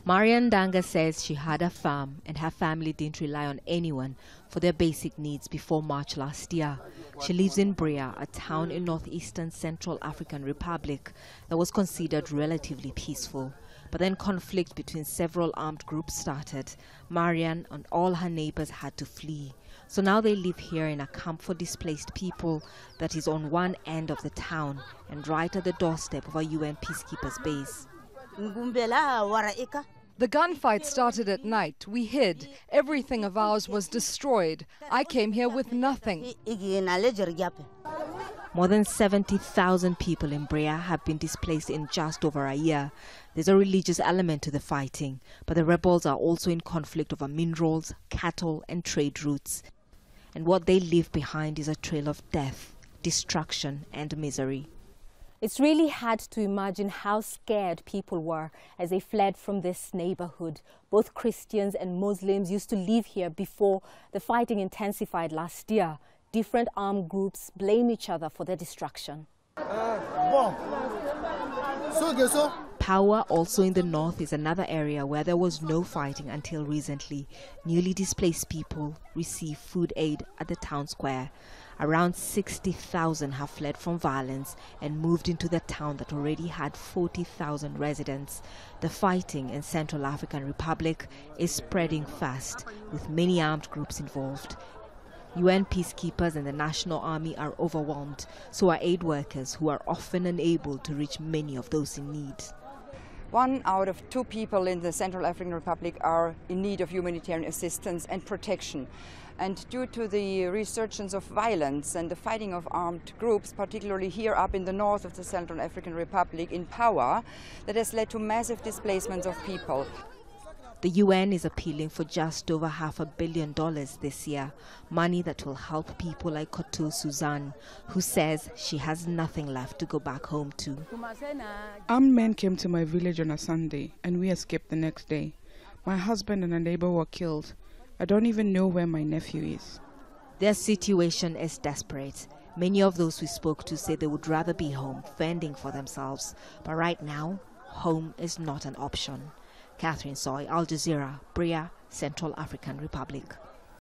Marian Danga says she had a farm and her family didn't rely on anyone for their basic needs before March last year. She lives in Bria, a town in northeastern Central African Republic that was considered relatively peaceful. But then conflict between several armed groups started. Marian and all her neighbors had to flee. So now they live here in a camp for displaced people that is on one end of the town and right at the doorstep of a UN peacekeepers base. The gunfight started at night. We hid. Everything of ours was destroyed. I came here with nothing. More than 70,000 people in Bria have been displaced in just over a year. There's a religious element to the fighting, but the rebels are also in conflict over minerals, cattle and trade routes. And what they leave behind is a trail of death, destruction and misery. It's really hard to imagine how scared people were as they fled from this neighborhood. Both Christians and Muslims used to live here before the fighting intensified last year. Different armed groups blame each other for their destruction. Power also in the north is another area where there was no fighting until recently. Newly displaced people receive food aid at the town square. Around 60,000 have fled from violence and moved into the town that already had 40,000 residents. The fighting in Central African Republic is spreading fast, with many armed groups involved. UN peacekeepers and the National Army are overwhelmed, so are aid workers who are often unable to reach many of those in need. 1 out of 2 people in the Central African Republic are in need of humanitarian assistance and protection. And due to the resurgence of violence and the fighting of armed groups, particularly here up in the north of the Central African Republic in power, that has led to massive displacements of people. The UN is appealing for just over $500 million this year, money that will help people like Koto Suzanne, who says she has nothing left to go back home to. Armed men came to my village on a Sunday and we escaped the next day. My husband and a neighbor were killed. I don't even know where my nephew is. Their situation is desperate. Many of those we spoke to say they would rather be home, fending for themselves. But right now, home is not an option. Catherine Soy, Al Jazeera, Bria, Central African Republic.